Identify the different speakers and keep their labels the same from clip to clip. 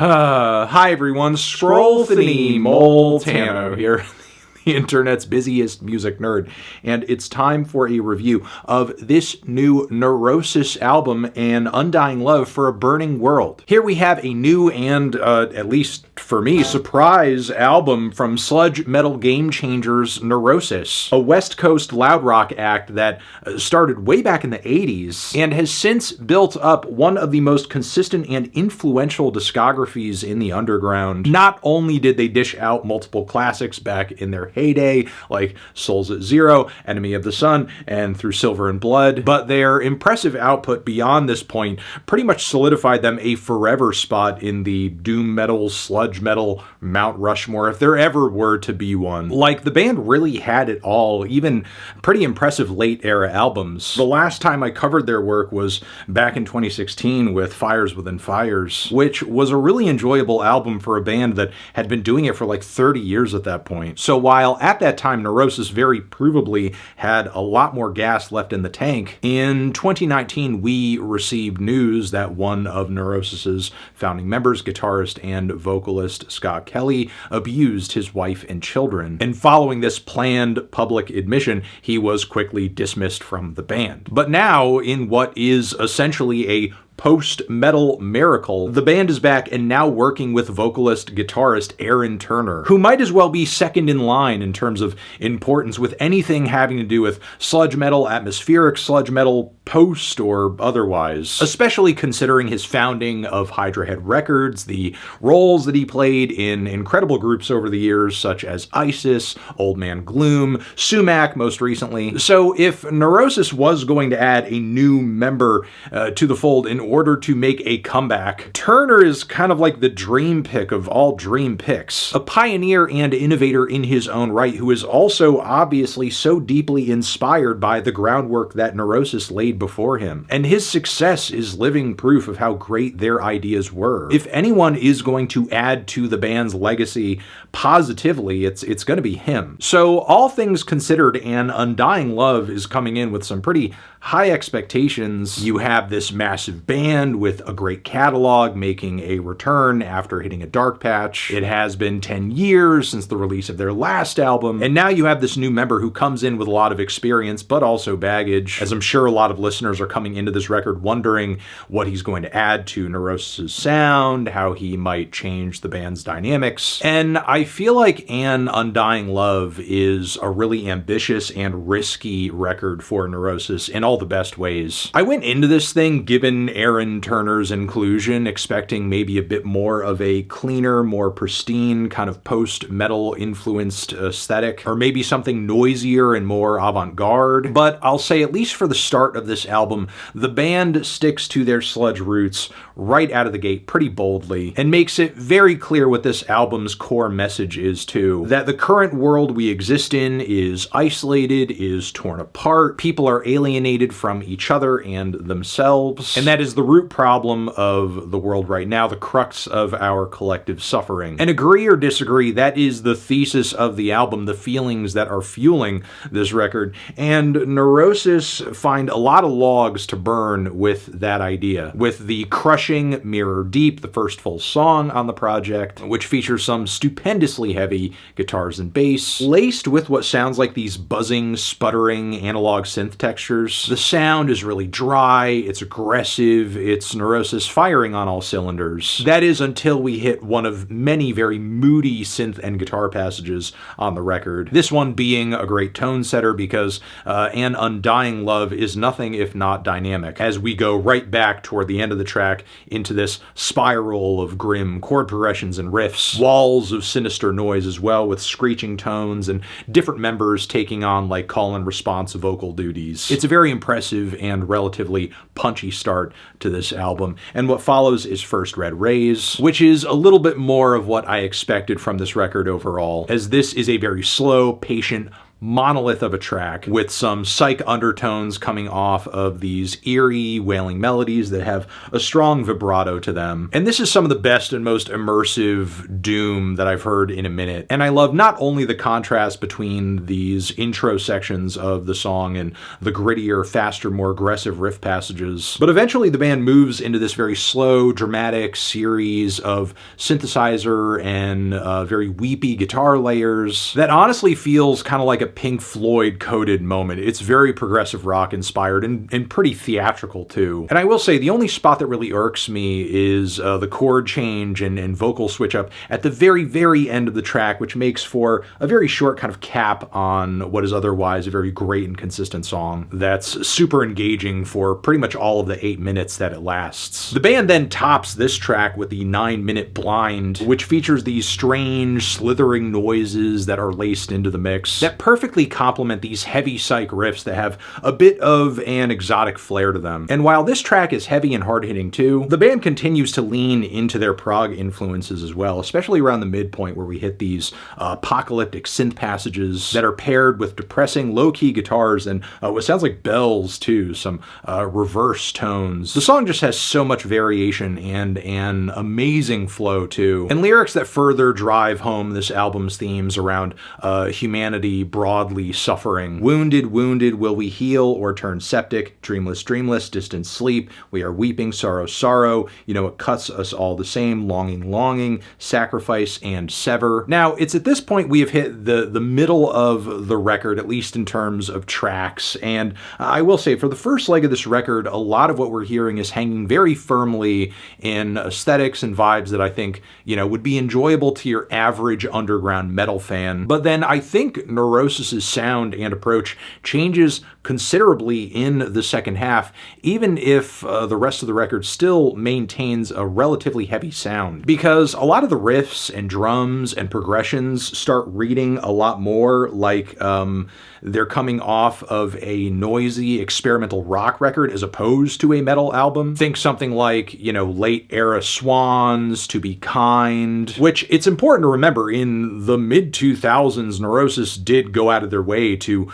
Speaker 1: Hi everyone, Scrollthany Moltano here, the internet's busiest music nerd, and it's time for a review of this new Neurosis album and Undying Love for a Burning World. Here we have a new and, at least for me, surprise album from sludge metal game changers Neurosis, a West Coast loud rock act that started way back in the 80s and has since built up one of the most consistent and influential discographies in the underground. Not only did they dish out multiple classics back in their heyday, like Souls at Zero, Enemy of the Sun, and Through Silver and Blood, but their impressive output beyond this point pretty much solidified them a forever spot in the doom metal, sludge metal Mount Rushmore, if there ever were to be one. Like, the band really had it all, even pretty impressive late era albums. The last time I covered their work was back in 2016 with Fires Within Fires, which was a really enjoyable album for a band that had been doing it for like 30 years at that point. So while at that time Neurosis very provably had a lot more gas left in the tank, in 2019 we received news that one of Neurosis's founding members, guitarist and vocalist Scott Kelly, abused his wife and children. And following this planned public admission, he was quickly dismissed from the band. But now, in what is essentially a post-metal miracle, the band is back and now working with vocalist-guitarist Aaron Turner, who might as well be second in line in terms of importance with anything having to do with sludge metal, atmospheric sludge metal, post or otherwise, especially considering his founding of Hydra Head Records, the roles that he played in incredible groups over the years such as ISIS, Old Man Gloom, Sumac most recently. So if Neurosis was going to add a new member to the fold in order to make a comeback, Turner is kind of like the dream pick of all dream picks. A pioneer and innovator in his own right who is also obviously so deeply inspired by the groundwork that Neurosis laid before him. And his success is living proof of how great their ideas were. If anyone is going to add to the band's legacy positively, it's going to be him. So all things considered, and Undying Love is coming in with some pretty high expectations. You have this massive band with a great catalog making a return after hitting a dark patch. It has been 10 years since the release of their last album, and now you have this new member who comes in with a lot of experience but also baggage, as I'm sure a lot of listeners are coming into this record wondering what he's going to add to Neurosis' sound, how he might change the band's dynamics. And I feel like An Undying Love is a really ambitious and risky record for Neurosis in all the best ways. I went into this thing, given Aaron Turner's inclusion, expecting maybe a bit more of a cleaner, more pristine, kind of post-metal influenced aesthetic, or maybe something noisier and more avant-garde. But I'll say, at least for the start of this album, the band sticks to their sludge roots right out of the gate pretty boldly, and makes it very clear what this album's core message is too. That the current world we exist in is isolated, is torn apart, people are alienated from each other and themselves, and that is the root problem of the world right now, the crux of our collective suffering. And agree or disagree, that is the thesis of the album, the feelings that are fueling this record, and Neurosis find a lot of logs to burn with that idea, with the crushing Mirror Deep, the first full song on the project, which features some stupendously heavy guitars and bass, laced with what sounds like these buzzing, sputtering analog synth textures. The sound is really dry, it's aggressive, it's Neurosis firing on all cylinders. That is until we hit one of many very moody synth and guitar passages on the record. This one being a great tone setter because An Undying Love is nothing if not dynamic, as we go right back toward the end of the track into this spiral of grim chord progressions and riffs, walls of sinister noise as well, with screeching tones and different members taking on like call and response vocal duties. It's a very impressive and relatively punchy start to this album, and what follows is First Red Rays, which is a little bit more of what I expected from this record overall, as this is a very slow, patient, monolith of a track with some psych undertones coming off of these eerie, wailing melodies that have a strong vibrato to them. And this is some of the best and most immersive doom that I've heard in a minute. And I love not only the contrast between these intro sections of the song and the grittier, faster, more aggressive riff passages, but eventually the band moves into this very slow, dramatic series of synthesizer and very weepy guitar layers that honestly feels kind of like a Pink Floyd coded moment. It's very progressive rock inspired and pretty theatrical too. And I will say the only spot that really irks me is the chord change and vocal switch up at the very, very end of the track, which makes for a very short kind of cap on what is otherwise a very great and consistent song that's super engaging for pretty much all of the 8 minutes that it lasts. The band then tops this track with the 9-minute Blind, which features these strange slithering noises that are laced into the mix that perfectly complement these heavy psych riffs that have a bit of an exotic flair to them. And while this track is heavy and hard-hitting too, the band continues to lean into their prog influences as well, especially around the midpoint where we hit these apocalyptic synth passages that are paired with depressing low-key guitars and what sounds like bells too, some reverse tones. The song just has so much variation and an amazing flow too, and lyrics that further drive home this album's themes around humanity broadly suffering. Wounded, wounded, will we heal or turn septic? Dreamless, dreamless, distant sleep. We are weeping, sorrow, sorrow. You know, it cuts us all the same. Longing, longing, sacrifice, and sever. Now, it's at this point we have hit the middle of the record, at least in terms of tracks. And I will say, for the first leg of this record, a lot of what we're hearing is hanging very firmly in aesthetics and vibes that I think, you know, would be enjoyable to your average underground metal fan. But then I think Neurosis's sound and approach changes considerably in the second half, even if the rest of the record still maintains a relatively heavy sound. Because a lot of the riffs and drums and progressions start reading a lot more like they're coming off of a noisy experimental rock record as opposed to a metal album. Think something like, you know, late era Swans, To Be Kind, which it's important to remember in the mid-2000s, Neurosis did go out of their way to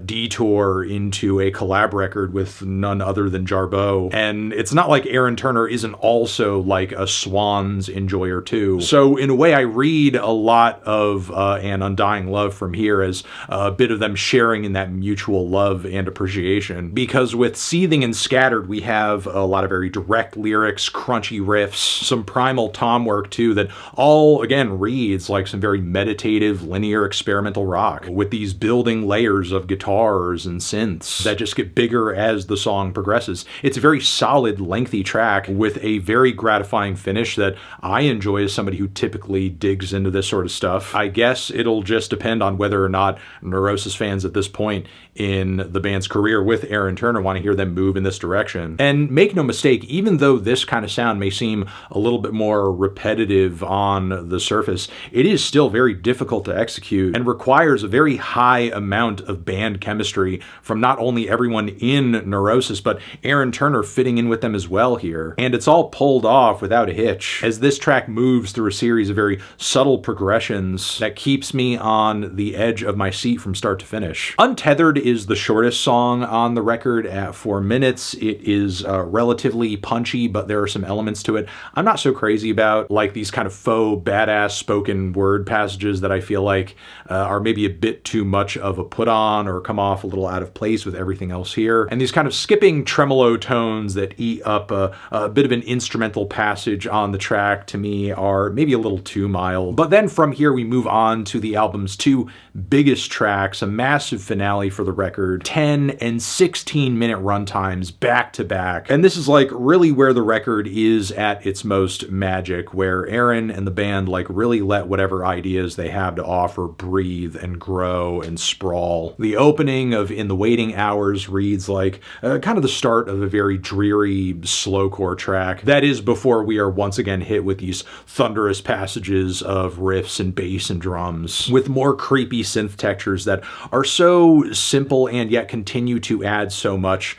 Speaker 1: detour into a collab record with none other than Jarboe. And it's not like Aaron Turner isn't also like a Swans enjoyer too. So in a way, I read a lot of an Undying love from here as a bit of them sharing in that mutual love and appreciation. Because with Seething and Scattered, we have a lot of very direct lyrics, crunchy riffs, some primal tom work too, that all, again, reads like some very meditative, linear, experimental rock, with these building layers of guitars and synths that just get bigger as the song progresses. It's a very solid, lengthy track with a very gratifying finish that I enjoy as somebody who typically digs into this sort of stuff. I guess it'll just depend on whether or not Neurosis fans at this point in the band's career with Aaron Turner want to hear them move in this direction. And make no mistake, even though this kind of sound may seem a little bit more repetitive on the surface, it is still very difficult to execute and requires a very high amount of band chemistry from not only everyone in Neurosis, but Aaron Turner fitting in with them as well here. And it's all pulled off without a hitch, as this track moves through a series of very subtle progressions that keeps me on the edge of my seat from start to finish. Untethered is the shortest song on the record at 4 minutes. It is relatively punchy, but there are some elements to it I'm not so crazy about, like these kind of faux badass spoken word passages that I feel like are maybe a bit too much of a put on or come off a little out of place with everything else here. And these kind of skipping tremolo tones that eat up a bit of an instrumental passage on the track, to me, are maybe a little too mild. But then from here we move on to the album's two biggest tracks, a massive finale for the record, 10 and 16 minute runtimes back to back. And this is like really where the record is at its most magic, where Aaron and the band like really let whatever ideas they have to offer breathe and grow and sprawl. The opening of In the Waiting Hours reads like kind of the start of a very dreary slowcore track. That is before we are once again hit with these thunderous passages of riffs and bass and drums, with more creepy synth textures that are so simple and yet continue to add so much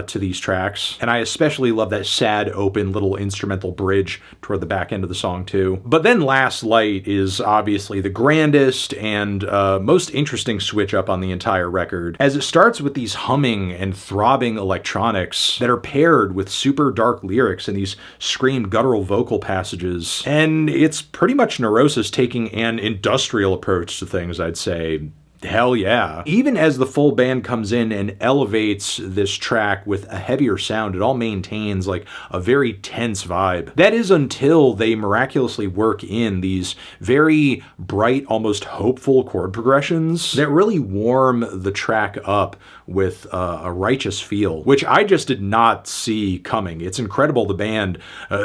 Speaker 1: to these tracks. And I especially love that sad open little instrumental bridge toward the back end of the song too. But then Last Light is obviously the grandest and most interesting switch up on the entire record, as it starts with these humming and throbbing electronics that are paired with super dark lyrics and these screamed guttural vocal passages. And it's pretty much Neurosis taking an industrial approach to things, I'd say. Hell yeah. Even as the full band comes in and elevates this track with a heavier sound, it all maintains like a very tense vibe. That is until they miraculously work in these very bright, almost hopeful chord progressions that really warm the track up with a righteous feel, which I just did not see coming. It's incredible the band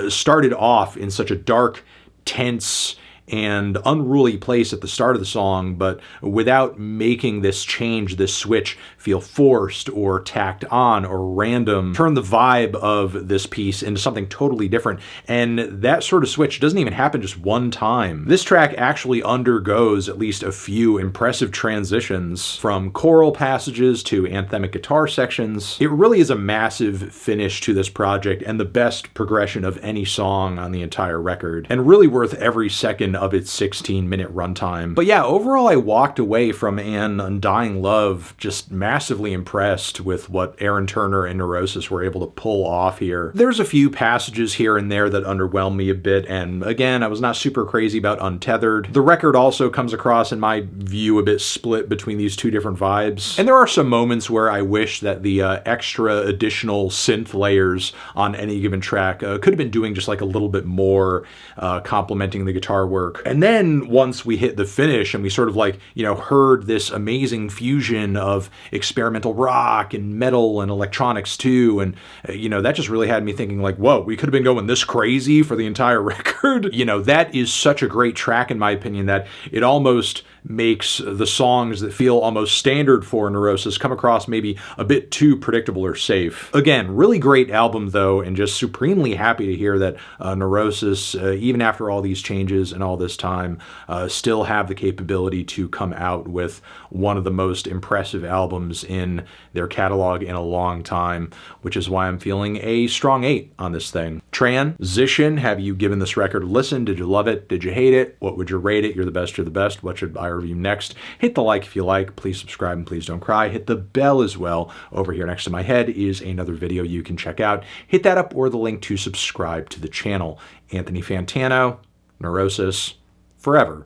Speaker 1: started off in such a dark, tense, and unruly place at the start of the song, but without making this change, this switch, feel forced or tacked on or random, turn the vibe of this piece into something totally different. And that sort of switch doesn't even happen just one time. This track actually undergoes at least a few impressive transitions from choral passages to anthemic guitar sections. It really is a massive finish to this project and the best progression of any song on the entire record, and really worth every second of its 16-minute runtime. But yeah, overall I walked away from An Undying Love just massively impressed with what Aaron Turner and Neurosis were able to pull off here. There's a few passages here and there that underwhelm me a bit, and again, I was not super crazy about Untethered. The record also comes across, in my view, a bit split between these two different vibes. And there are some moments where I wish that the extra additional synth layers on any given track could have been doing just like a little bit more, complementing the guitar work. And then once we hit the finish and we sort of like, you know, heard this amazing fusion of experimental rock and metal and electronics too, and you know, that just really had me thinking like, whoa, we could have been going this crazy for the entire record. You know, that is such a great track in my opinion that it almost makes the songs that feel almost standard for Neurosis come across maybe a bit too predictable or safe. Again, really great album though, and just supremely happy to hear that Neurosis, even after all these changes and all this time, still have the capability to come out with one of the most impressive albums in their catalog in a long time, which is why I'm feeling a strong 8 on this thing. Transition, have you given this record a listen? Did you love it? Did you hate it? What would you rate it? You're the best, you're the best. What should I review next? Hit the like if you like, please subscribe and please don't cry. Hit the bell as well. Over here next to my head is another video you can check out. Hit that up or the link to subscribe to the channel. Anthony Fantano, Neurosis, forever.